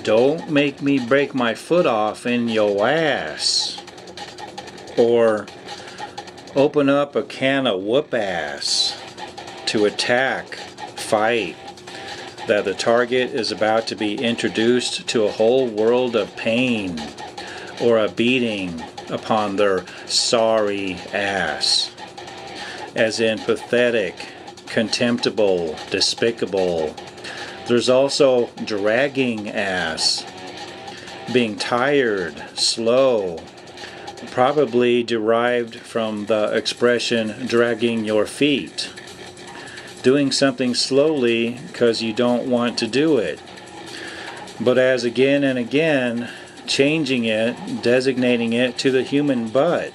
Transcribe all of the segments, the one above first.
Don't make me break my foot off in your ass. Or open up a can of whoop ass to attack, fight, that the target is about to be introduced to a whole world of pain or a beating upon their sorry ass, as in pathetic, contemptible, despicable. There's also dragging ass, being tired, slow, probably derived from the expression dragging your feet. Doing something slowly because you don't want to do it. But as again and again, changing it, designating it to the human butt.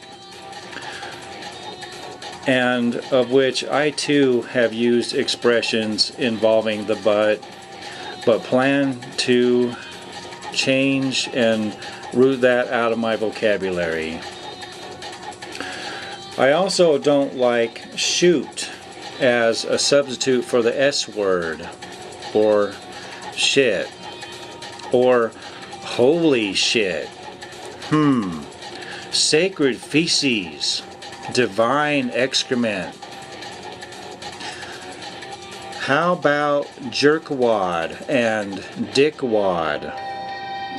And of which I too have used expressions involving the butt, but plan to change and root that out of my vocabulary. I also don't like shoot as a substitute for the S word, or shit, or holy shit, sacred feces, divine excrement. How about jerkwad and dickwad?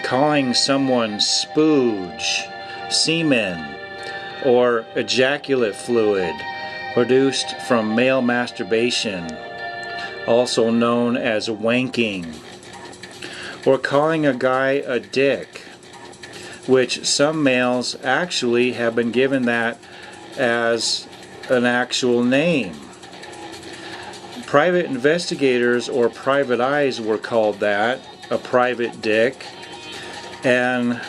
Calling someone spooge, semen, or ejaculate fluid produced from male masturbation, also known as wanking. Or calling a guy a dick, which some males actually have been given that as an actual name. Private investigators or private eyes were called that, a private dick, and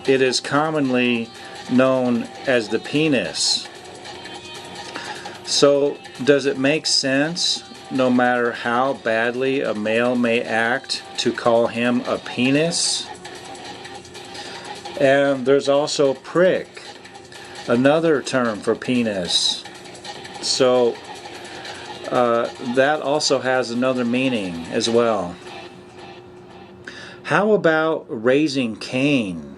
it is commonly known as the penis. So, does it make sense, no matter how badly a male may act, to call him a penis? And there's also prick, another term for penis. So, that also has another meaning as well. How about raising Cain,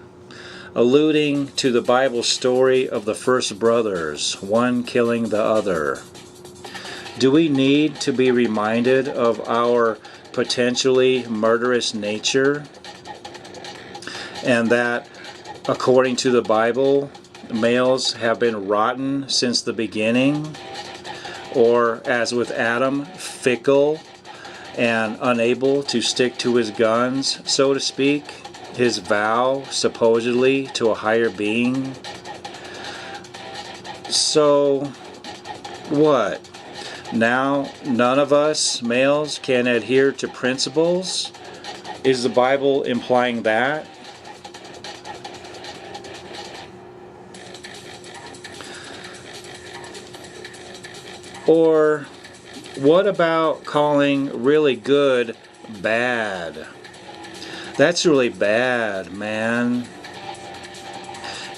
alluding to the Bible story of the first brothers, one killing the other? Do we need to be reminded of our potentially murderous nature? And that, according to the Bible, males have been rotten since the beginning? Or, as with Adam, fickle and unable to stick to his guns, so to speak, his vow, supposedly, to a higher being? So, what? Now, none of us males can adhere to principles? Is the Bible implying that? Or, what about calling really good bad? That's really bad, man.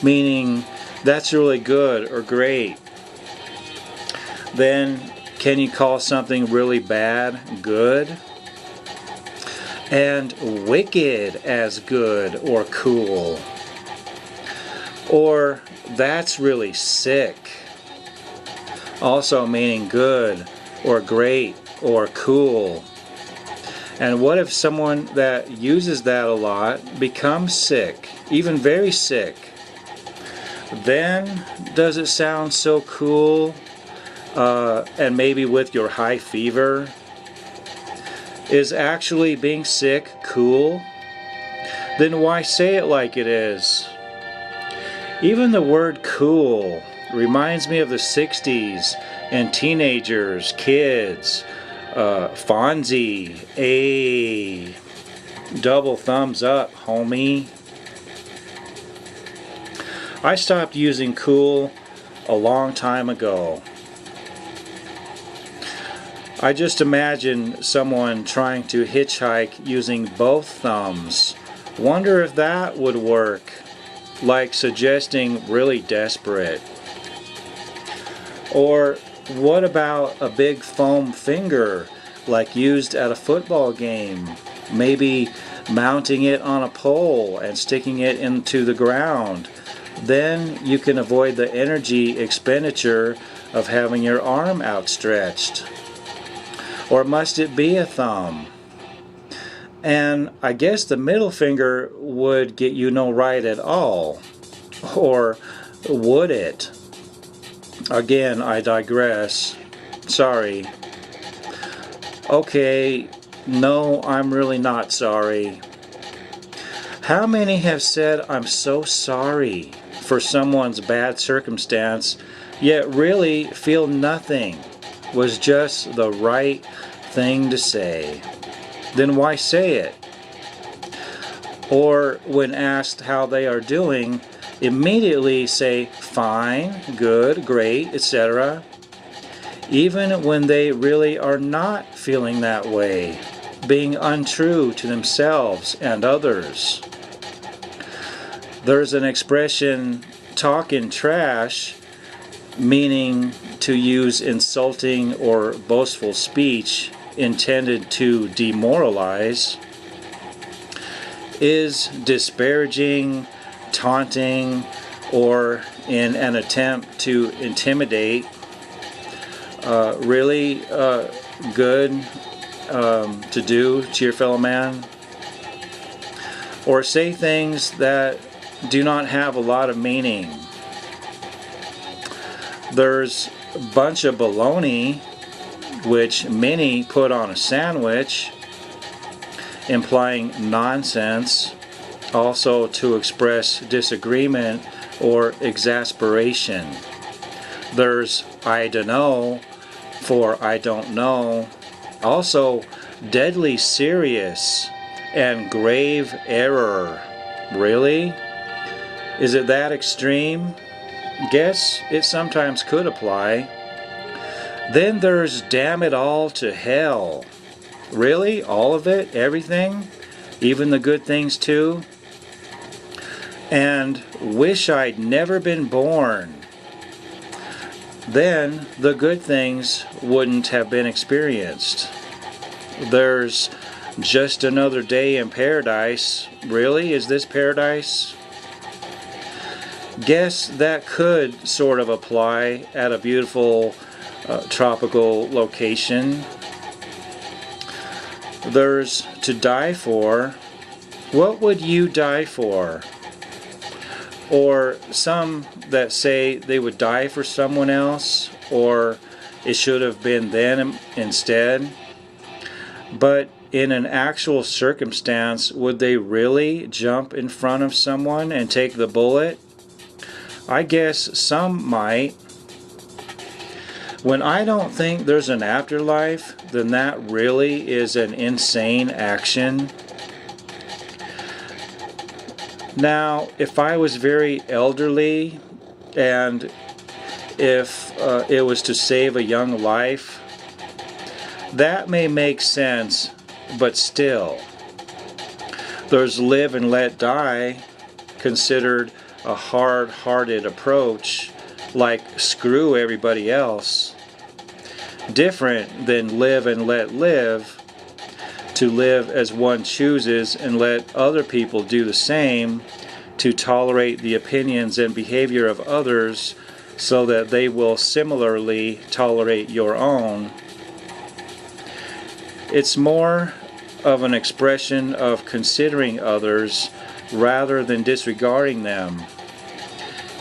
Meaning, that's really good or great. Then, can you call something really bad good? And wicked as good or cool? Or, that's really sick. Also meaning good or great or cool. And what if someone that uses that a lot becomes sick, even very sick? Then does it sound so cool? And maybe with your high fever? Is actually being sick cool? Then why say it like it is? Even the word cool reminds me of the 60s and teenagers, kids, Fonzie, double thumbs up, homie. I stopped using cool a long time ago. I just imagine someone trying to hitchhike using both thumbs. Wonder if that would work, like suggesting really desperate. Or what about a big foam finger, like used at a football game? maybe mounting it on a pole and sticking it into the ground. Then you can avoid the energy expenditure of having your arm outstretched. Or must it be a thumb? And I guess the middle finger would get you no right at all. Or would it? Again, I digress. Sorry. Okay, no, I'm really not sorry. How many have said, I'm so sorry for someone's bad circumstance, yet really feel nothing was just the right thing to say? Then why say it? Or when asked how they are doing, immediately say fine, good, great, etc., even when they really are not feeling that way, being untrue to themselves and others. There's an expression, talking trash, meaning to use insulting or boastful speech intended to demoralize, is disparaging, taunting, or in an attempt to intimidate. Really good to do to your fellow man? Or say things that do not have a lot of meaning. There's a bunch of baloney, which many put on a sandwich, implying nonsense, also to express disagreement or exasperation. There's I dunno for I don't know, also deadly serious and grave error. Really? Is it that extreme? Guess it sometimes could apply. Then there's damn it all to hell. Really? All of it? Everything? Even the good things too? And wish I'd never been born. Then the good things wouldn't have been experienced. There's just another day in paradise. Really? Is this paradise? Guess that could sort of apply at a beautiful tropical location. There's to die for. What would you die for? Or some that say they would die for someone else, or it should have been them instead. But in an actual circumstance, would they really jump in front of someone and take the bullet? I guess some might. When I don't think there's an afterlife, then that really is an insane action. Now, if I was very elderly and if it was to save a young life, that may make sense, but still. There's live and let die, considered a hard-hearted approach, like screw everybody else. Different than live and let live, to live as one chooses and let other people do the same, to tolerate the opinions and behavior of others so that they will similarly tolerate your own. It's more of an expression of considering others rather than disregarding them,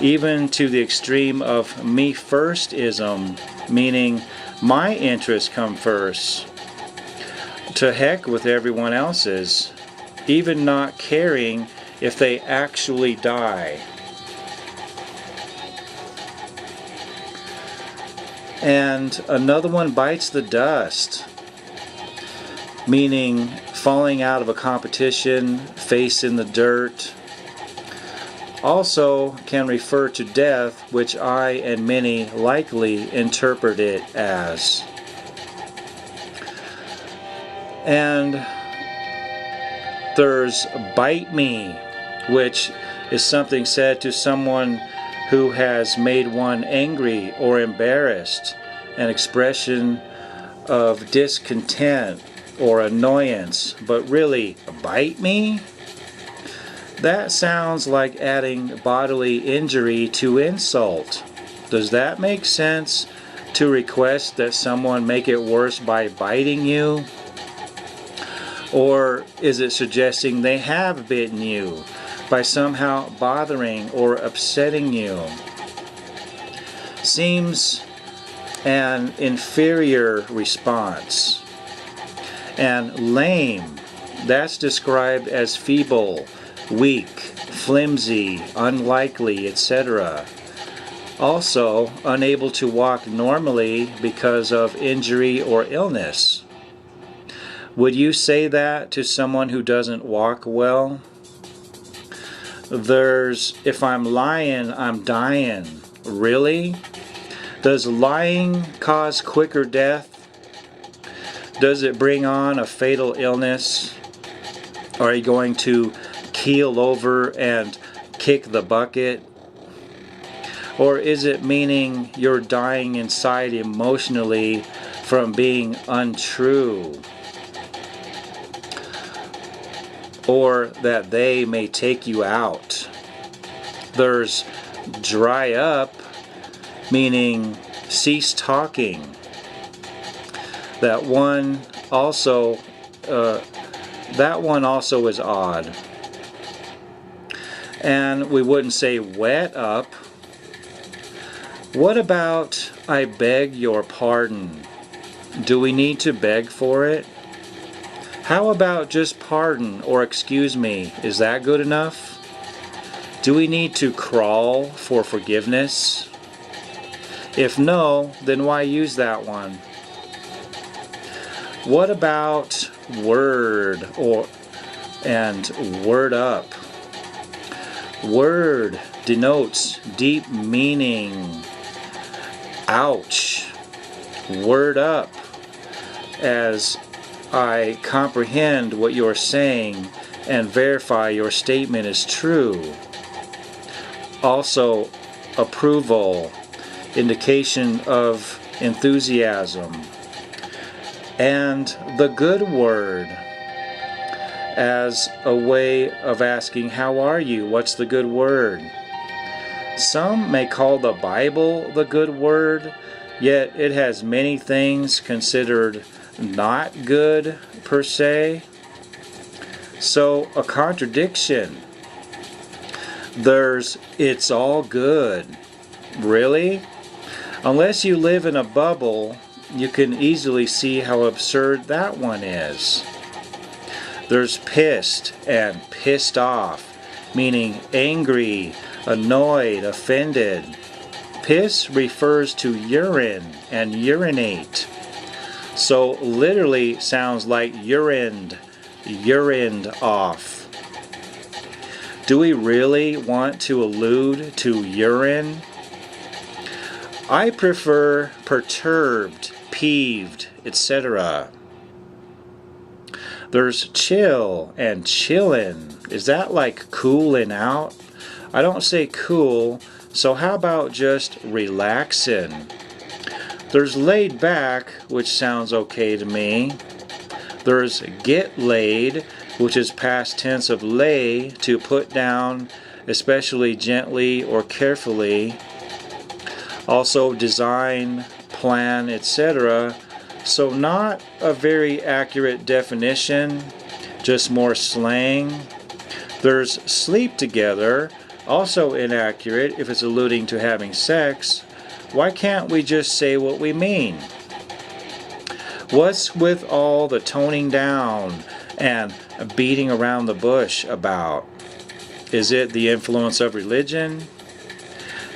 even to the extreme of me first-ism, meaning my interests come first. To heck with everyone else's, even not caring if they actually die. And another one bites the dust, meaning falling out of a competition, face in the dirt. Also can refer to death, which I and many likely interpret it as. And there's bite me, which is something said to someone who has made one angry or embarrassed, an expression of discontent or annoyance, but really bite me? That sounds like adding bodily injury to insult. Does that make sense, to request that someone make it worse by biting you? Or is it suggesting they have bitten you by somehow bothering or upsetting you? Seems an inferior response. And lame, that's described as feeble, weak, flimsy, unlikely, etc. Also, unable to walk normally because of injury or illness. Would you say that to someone who doesn't walk well? There's, if I'm lying, I'm dying. Really? Does lying cause quicker death? Does it bring on a fatal illness? Are you going to keel over and kick the bucket? Or is it meaning you're dying inside emotionally from being untrue? Or that they may take you out? There's dry up, meaning cease talking. That one also is odd. And we wouldn't say wet up. What about I beg your pardon? Do we need to beg for it? How about just pardon or excuse me? Is that good enough? Do we need to crawl for forgiveness? If no, then why use that one? What about word and word up? Word denotes deep meaning. Ouch. Word up, as I comprehend what you're saying and verify your statement is true. Also, approval, indication of enthusiasm. And the good word, as a way of asking, how are you? What's the good word? Some may call the Bible the good word, yet it has many things considered not good per se. So a contradiction. There's it's all good. Really? Unless you live in a bubble, you can easily see how absurd that one is. There's pissed and pissed off, meaning angry, annoyed, offended. Piss refers to urine and urinate. So literally sounds like urined off. Do we really want to allude to urine? I prefer perturbed, peeved, etc. There's chill and chillin'. Is that like coolin' out? I don't say cool, so how about just relaxin'? There's laid back, which sounds okay to me. There's get laid, which is past tense of lay, to put down, especially gently or carefully. Also design, plan, etc. So not a very accurate definition, just more slang. There's sleep together, also inaccurate if it's alluding to having sex. Why can't we just say what we mean? What's with all the toning down and beating around the bush about? Is it the influence of religion?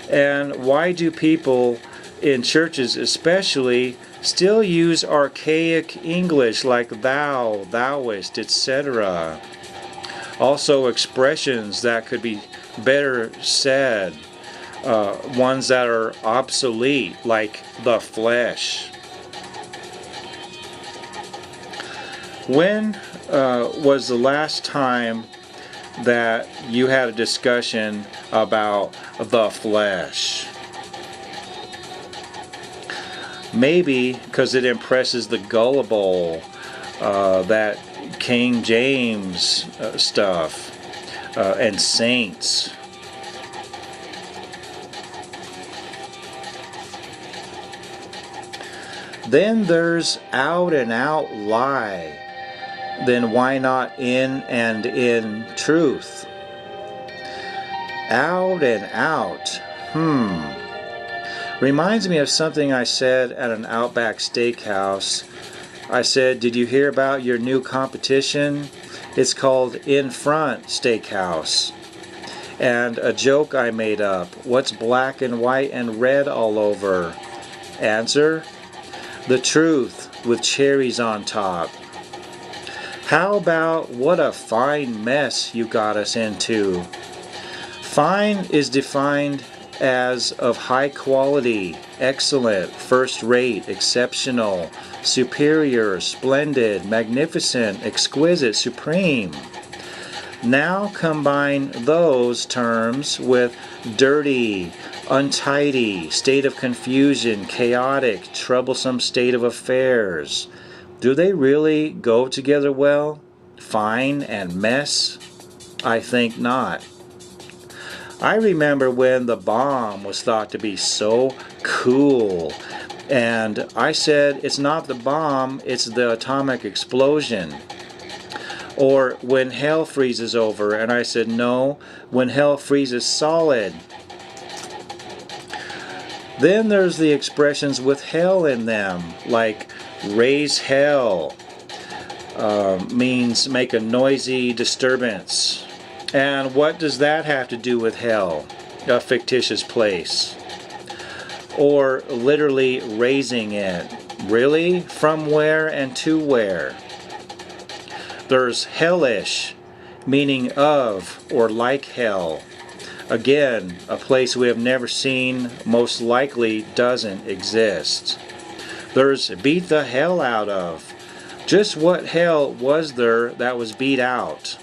And why do people in churches especially still use archaic English like thou, thouest, etc.? Also expressions that could be better said, ones that are obsolete like the flesh. When was the last time that you had a discussion about the flesh? Maybe because it impresses the gullible, that King James stuff, and saints. Then there's out and out lie. Then why not in and in truth? Out and out. Reminds me of something I said at an Outback Steakhouse. I said, did you hear about your new competition? It's called In Front Steakhouse. And a joke I made up. What's black and white and red all over? Answer, the truth with cherries on top. How about what a fine mess you got us into? Fine is defined as of high quality, excellent, first rate, exceptional, superior, splendid, magnificent, exquisite, supreme. Now combine those terms with dirty, untidy, state of confusion, chaotic, troublesome state of affairs. Do they really go together well? Fine and mess? I think not. I remember when the bomb was thought to be so cool, and I said, it's not the bomb, it's the atomic explosion. Or when hell freezes over, and I said, no, when hell freezes solid. Then there's the expressions with hell in them, like raise hell, means make a noisy disturbance. And what does that have to do with hell, a fictitious place? Or literally raising it. Really? From where and to where? There's hellish, meaning of or like hell. Again, a place we have never seen, most likely doesn't exist. There's beat the hell out of. Just what hell was there that was beat out?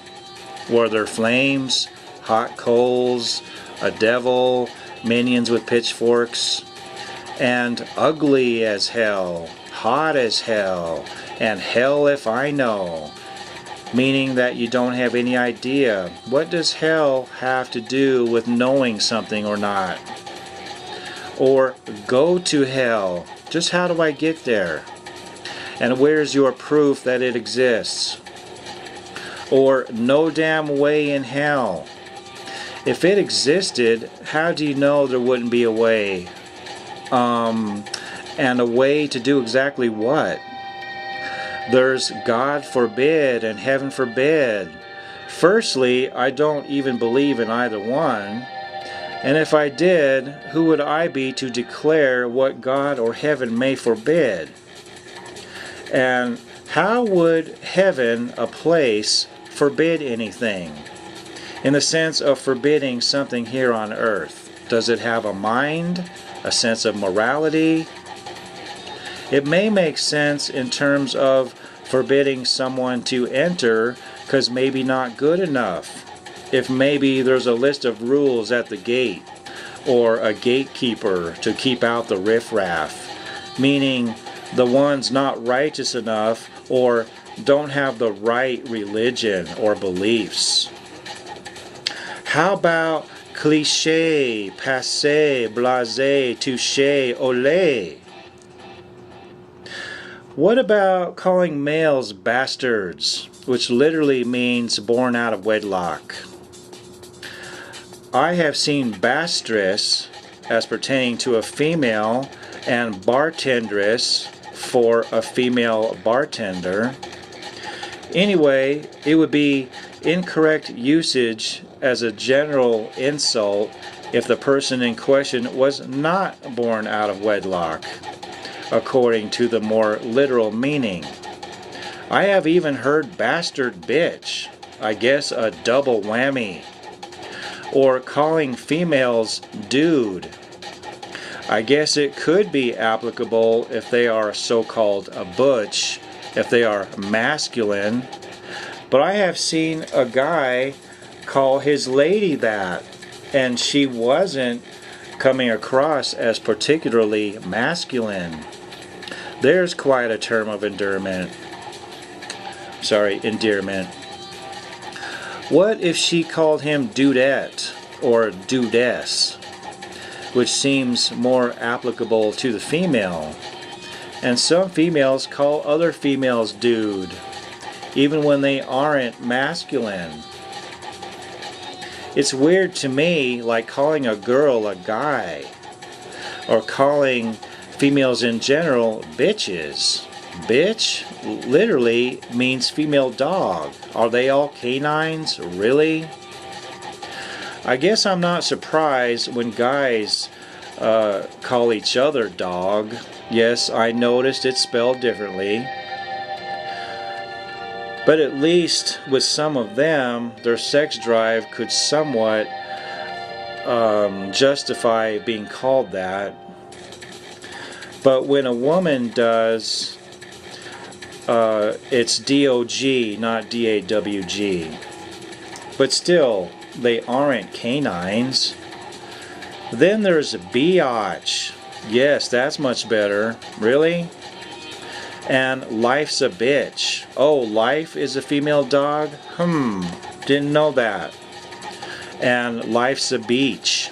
Were there flames, hot coals, a devil, minions with pitchforks, and ugly as hell, hot as hell, and hell if I know, meaning that you don't have any idea. What does hell have to do with knowing something or not? Or go to hell, just how do I get there? And where's your proof that it exists? Or no damn way in hell. If it existed, how do you know there wouldn't be a way? And a way to do exactly what? There's God forbid and heaven forbid. Firstly, I don't even believe in either one. And if I did, who would I be to declare what God or heaven may forbid? And how would heaven, a place, forbid anything? In the sense of forbidding something here on earth. Does it have a mind? A sense of morality? It may make sense in terms of forbidding someone to enter because maybe not good enough. If maybe there's a list of rules at the gate, or a gatekeeper to keep out the riffraff, meaning the ones not righteous enough or don't have the right religion or beliefs. How about cliché, passé, blasé, touché, olé? What about calling males bastards, which literally means born out of wedlock? I have seen bastress as pertaining to a female and bartendress for a female bartender. Anyway, it would be incorrect usage as a general insult if the person in question was not born out of wedlock, according to the more literal meaning. I have even heard bastard bitch, I guess a double whammy. Or calling females dude. I guess it could be applicable if they are so-called a butch, if they are masculine. But I have seen a guy call his lady that, and she wasn't coming across as particularly masculine. There's quite a term of endearment. endearment. What if she called him dudette or dudess, which seems more applicable to the female? And some females call other females dude, even when they aren't masculine. It's weird to me, like calling a girl a guy, or calling females in general bitches. Bitch literally means female dog. Are they all canines? Really? I guess I'm not surprised when guys call each other dog. Yes, I noticed it's spelled differently. But at least with some of them, their sex drive could somewhat justify being called that. But when a woman does, it's D-O-G, not D-A-W-G. But still, they aren't canines. Then there's biatch. Yes, that's much better. Really? And life's a bitch. Oh, life is a female dog? Didn't know that. And life's a beach.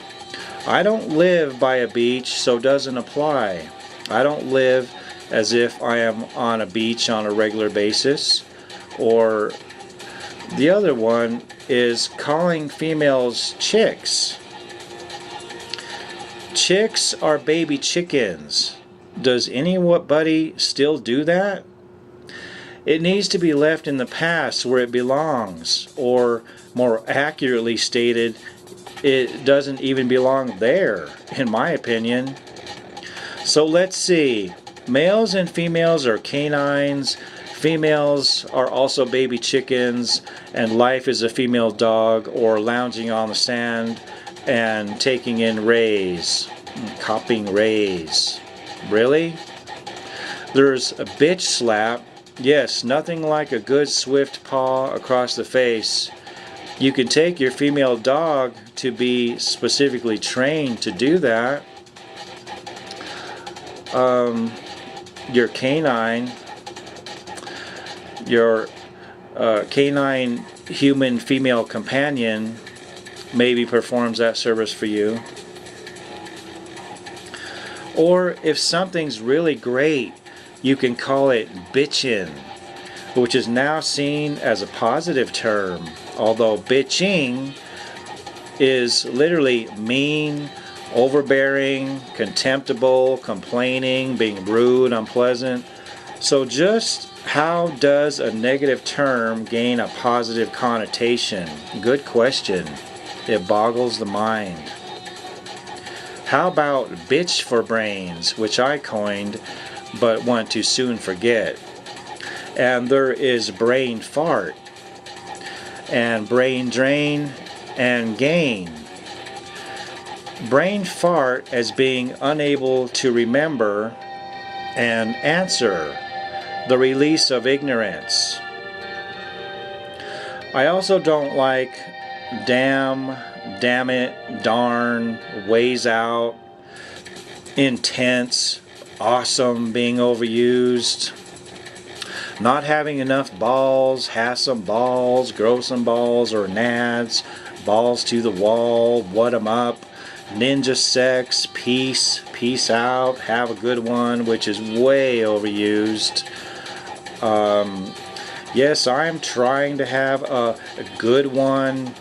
I don't live by a beach, so doesn't apply. I don't live as if I am on a beach on a regular basis. Or the other one is calling females chicks. Chicks are baby chickens. Does anybody still do that? It needs to be left in the past where it belongs, or more accurately stated, it doesn't even belong there, in my opinion. So let's see. Males and females are canines. Females are also baby chickens, and life is a female dog, or lounging on the sand and taking in rays, copping rays. Really? There's a bitch slap. Yes, nothing like a good swift paw across the face. You can take your female dog to be specifically trained to do that. Your canine human female companion maybe performs that service for you. Or if something's really great, you can call it bitchin', which is now seen as a positive term, although bitching is literally mean, overbearing, contemptible, complaining, being rude, unpleasant. So just how does a negative term gain a positive connotation? Good question. It boggles the mind. How about bitch for brains, which I coined but want to soon forget? And there is brain fart, and brain drain, and gain. Brain fart as being unable to remember, and answer, the release of ignorance. I also don't like damn, damn it, darn, ways out, intense, awesome being overused, not having enough balls, have some balls, grow some balls, or nads, balls to the wall, what 'em up, ninja sex, peace out, have a good one, which is way overused. Yes, I'm trying to have a good one.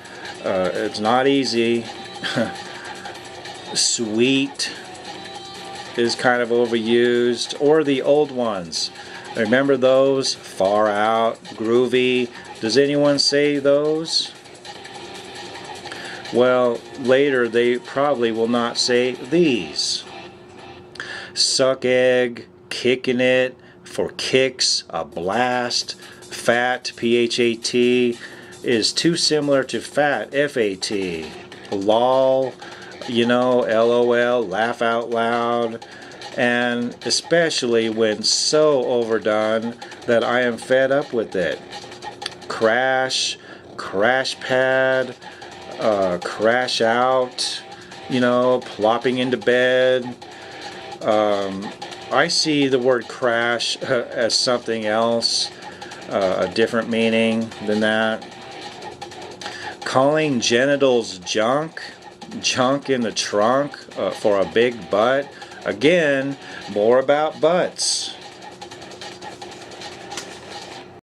It's not easy. Sweet is kind of overused. Or the old ones. Remember those? Far out, groovy. Does anyone say those? Well, later they probably will not say these. Suck egg, kicking it, for kicks, a blast, fat, P-H-A-T, is too similar to fat, F-A-T. Lol, LOL, laugh out loud, and especially when so overdone that I am fed up with it. Crash, crash pad, crash out, plopping into bed. I see the word crash as something else. a different meaning than that. Calling genitals junk in the trunk for a big butt. Again, more about butts.